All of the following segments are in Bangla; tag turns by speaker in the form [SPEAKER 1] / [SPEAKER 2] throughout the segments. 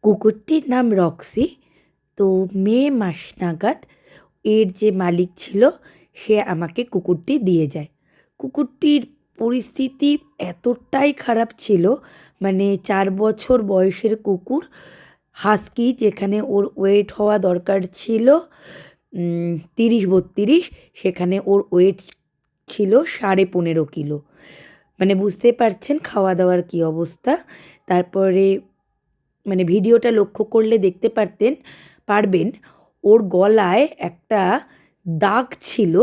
[SPEAKER 1] কুকুরটির নাম রক্সি। তো মে মাস নাগাদ এর যে মালিক ছিল সে আমাকে কুকুরটি দিয়ে যায়। কুকুরটির পরিস্থিতি এতটাই খারাপ ছিল, মানে 4 বছর বয়সের কুকুর, হাস্কি, যেখানে ওর ওয়েট হওয়া দরকার ছিল 30-32, সেখানে ওর ওয়েট ছিল 15.5 কিলো। মানে বুঝতে পারছেন খাওয়া দাওয়ার কী অবস্থা। তারপরে মানে ভিডিওটা লক্ষ্য করলে দেখতে পারবেন ওর গলায় একটা দাগ ছিল,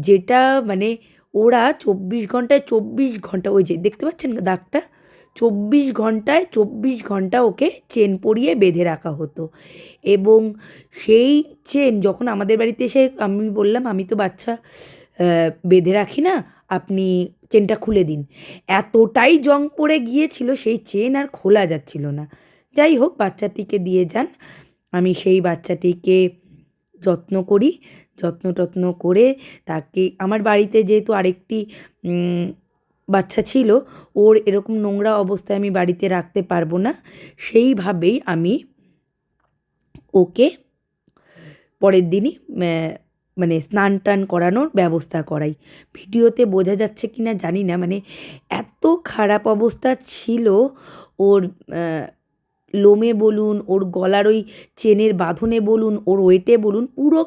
[SPEAKER 1] যেটা মানে ওরা 24 ঘন্টায় 24 ঘন্টা, ওই যে দেখতে পাচ্ছেন দাগটা, 24 ঘন্টায় 24 ঘন্টা ওকে চেন পরিয়ে বেঁধে রাখা হতো। এবং সেই চেন যখন আমাদের বাড়িতে এসে আমি বললাম, আমি তো বাচ্চা বেঁধে রাখি না, আপনি চেনটা খুলে দিন। এতটাই জং পড়ে গিয়েছিল সেই চেন আর খোলা যাচ্ছিল না। যাই হোক, বাচ্চাটিকে দিয়ে যান। আমি সেই বাচ্চাটিকে যত্ন করি, যত্ন টত্ন করে তাকে আমার বাড়িতে যেহেতু আরেকটি বাচ্চা ছিল, ওর এরকম নোংরা অবস্থায় আমি বাড়িতে রাখতে পারবো না, সেইভাবেই আমি ওকে পরের দিনই মানে স্নান টান করানোর ব্যবস্থা করাই। ভিডিওতে বোঝা যাচ্ছে কি না জানি না, মানে এত খারাপ অবস্থা ছিল ওর। লোমে বলুন, ওর গলার ওই চেনের বাঁধনে বলুন, ওর ওয়েটে বলুন, পুরো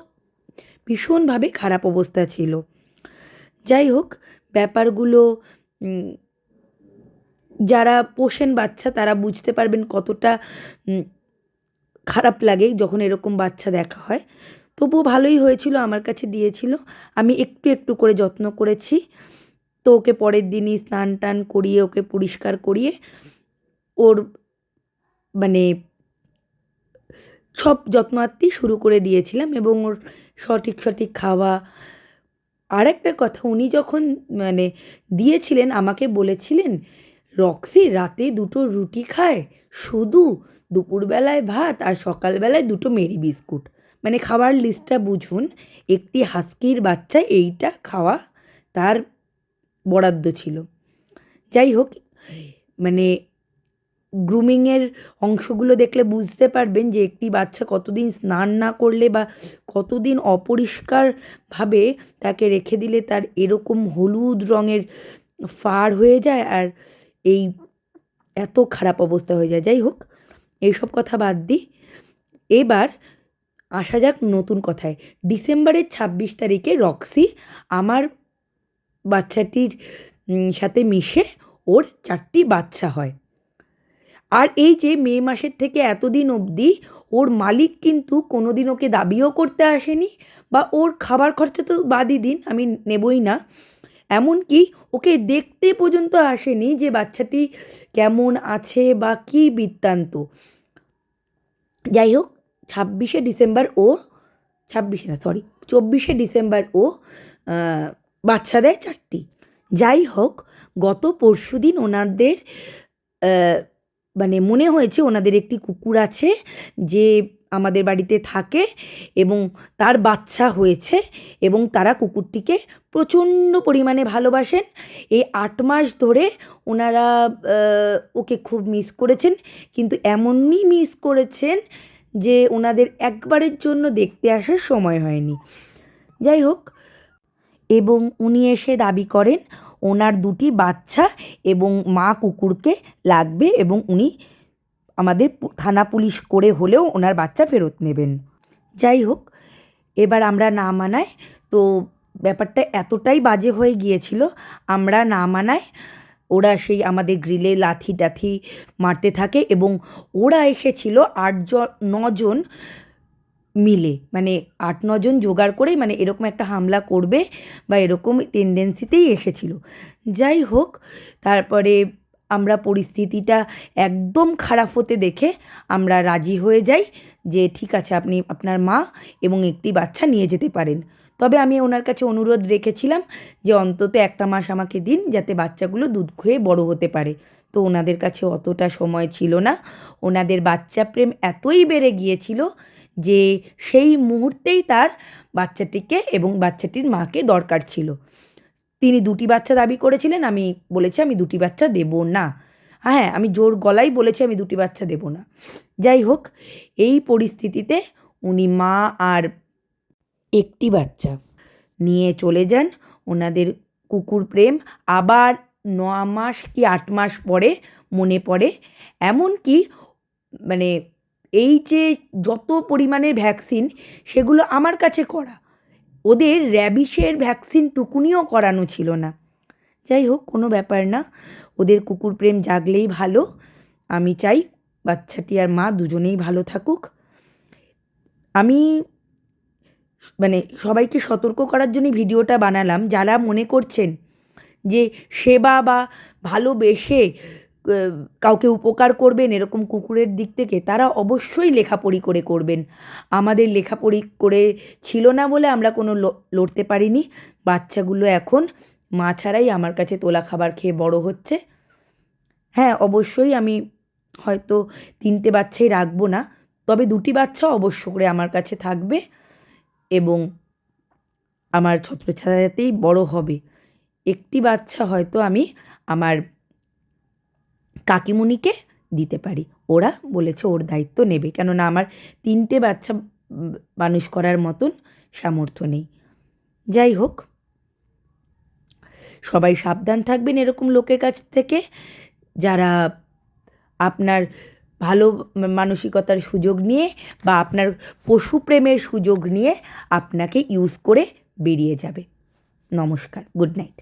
[SPEAKER 1] ভীষণভাবে খারাপ অবস্থা ছিল। যাই হোক, ব্যাপারগুলো যারা পোষেন বাচ্চা তারা বুঝতে পারবেন কতটা খারাপ লাগে যখন এরকম বাচ্চা দেখা হয়। তবুও ভালোই হয়েছিল, আমার কাছে দিয়েছিল, আমি একটু একটু করে যত্ন করেছি। তো ওকে পরের দিনই স্নান টান করিয়ে ওকে পরিষ্কার করিয়ে ওর মানে সব যত্ন আত্তি শুরু করে দিয়েছিলাম, এবং ওর সঠিক খাওয়া। আর একটা কথা, উনি যখন মানে দিয়েছিলেন আমাকে বলেছিলেন, রক্সি রাতে 2টো রুটি খায় শুধু, দুপুরবেলায় ভাত, আর সকালবেলায় 2টো মেরি বিস্কুট। মানে খাবার লিস্টটা বুঝুন, একটি হাস্কির বাচ্চা এইটা খাওয়া তার বরাদ্দ ছিল। যাই হোক, মানে গ্রুমিংয়ের অংশগুলো দেখলে বুঝতে পারবেন যে একটি বাচ্চা কতদিন স্নান না করলে বা কতদিন অপরিষ্কারভাবে তাকে রেখে দিলে তার এরকম হলুদ রঙের ফার হয়ে যায়, আর এই এত খারাপ অবস্থা হয়ে যায়। যাই হোক, এইসব কথা বাদ দিই, এবার আসা যাক নতুন কথায়। ডিসেম্বরের 26 তারিখে রক্সি আমার বাচ্চাটির সাথে মিশে ওর 4টি বাচ্চা হয়। আর এই যে মে মাসের থেকে এতদিন অবধি ওর মালিক কিন্তু কোনো দিন ওকে দাবিও করতে আসেনি, বা ওর খাবার খরচা তো বাদই দিন, আমি নেবই না, এমনকি ওকে দেখতে পর্যন্ত আসেনি যে বাচ্চাটি কেমন আছে বা কী বৃত্তান্ত। যাই হোক, 26শে ডিসেম্বর ও 26শে না, সরি, 24শে ডিসেম্বর ও বাচ্চা দেয় 4টি। যাই হোক, গত পরশুদিন ওনাদের মানে মনে হয়েছে ওনাদের একটি কুকুর আছে যে আমাদের বাড়িতে থাকে এবং তার বাচ্চা হয়েছে, এবং তারা কুকুরটিকে প্রচণ্ড পরিমাণে ভালোবাসেন। এই 8 মাস ধরে ওনারা ওকে খুব মিস করেছেন, কিন্তু এমনই মিস করেছেন যে ওনাদের একবারের জন্য দেখতে আসার সময় হয়নি। যাই হোক, এবং উনি এসে দাবি করেন ওনার 2টি বাচ্চা এবং মা কুকুরকে লাগবে, এবং উনি আমাদের থানা পুলিশ করে হলেও ওনার বাচ্চা ফেরত নেবেন। যাই হোক, এবার আমরা না মানায়, তো ব্যাপারটা এতটাই বাজে হয়ে গিয়েছিল, আমরা না মানায় ওরা সেই আমাদের গ্রিলে লাথি টাথি মারতে থাকে, এবং ওরা এসেছিল 8-9 জন মিলে, মানে 8-9 জন জোগাড় করেই মানে এরকম একটা হামলা করবে বা এরকম টেন্ডেন্সিতেই এসেছিল। যাই হোক, তারপরে আমরা পরিস্থিতিটা একদম খারাপ হতে দেখে আমরা রাজি হয়ে যাই যে ঠিক আছে, আপনি আপনার মা এবং একটি বাচ্চা নিয়ে যেতে পারেন। তবে আমি ওনার কাছে অনুরোধ রেখেছিলাম যে অন্তত 1 মাস আমাকে দিন, যাতে বাচ্চাগুলো দুধ খেয়ে বড় হতে পারে। তো ওনাদের কাছে অতটা সময় ছিল না, ওনাদের বাচ্চা প্রেম এতই বেড়ে গিয়েছিল যে সেই মুহূর্তেই তার বাচ্চাটিকে এবং বাচ্চাটির মাকে দরকার ছিল। তিনি 2টি বাচ্চা দাবি করেছিলেন, আমি বলেছি আমি 2টি বাচ্চা দেব না, হ্যাঁ, আমি জোর গলায় বলেছি আমি 2টি বাচ্চা দেবো না। যাই হোক, এই পরিস্থিতিতে উনি মা আর একটি বাচ্চা নিয়ে চলে যান। ওনাদের কুকুর প্রেম আবার 9 মাস কি 8 মাস পরে মনে পড়ে। এমনকি মানে এই যে যত পরিমাণের ভ্যাকসিন, সেগুলো আমার কাছে করা। ওদের র্যাবিসের ভ্যাকসিন টুকুনিও করানো ছিল না। যাই হোক, কোনো ব্যাপার না, ওদের কুকুর প্রেম জাগলেই ভালো। আমি চাই বাচ্চাটি আর মা দুজনেই ভালো থাকুক। আমি মানে সবাইকে সতর্ক করার জন্যই ভিডিওটা বানালাম, যারা মনে করছেন যে সেবা বা ভালোবেসে কাউকে উপকার করবেন এরকম কুকুরের দিক থেকে, তারা অবশ্যই লেখাপড়ি করে করবেন। আমাদের লেখাপড়ি করে ছিল না বলে আমরা কোনো লড়তে পারিনি। বাচ্চাগুলো এখন মা ছাড়াই আমার কাছে তোলা খাবার খেয়ে বড় হচ্ছে। হ্যাঁ, অবশ্যই আমি হয়তো 3টে বাচ্চাই রাখবো না, তবে 2টি বাচ্চা অবশ্য করে আমার কাছে থাকবে এবং আমার ছত্রছায়াতেই বড় হবে। একটি বাচ্চা হয়তো আমি আমার কাকিমুনিকে দিতে পারি। ওরা বলেছে ওর দায়িত্ব নেবে, কেননা আমার 3টে বাচ্চা মানুষ করার মতন সামর্থ্য নেই। যাই হোক, সবাই সাবধান থাকবেন এরকম লোকের কাছ থেকে, যারা আপনার ভালো মানসিকতার সুযোগ নিয়ে বা আপনার পশুপ্রেমের সুযোগ নিয়ে আপনাকে ইউজ করে বেরিয়ে যাবে। নমস্কার, গুড নাইট।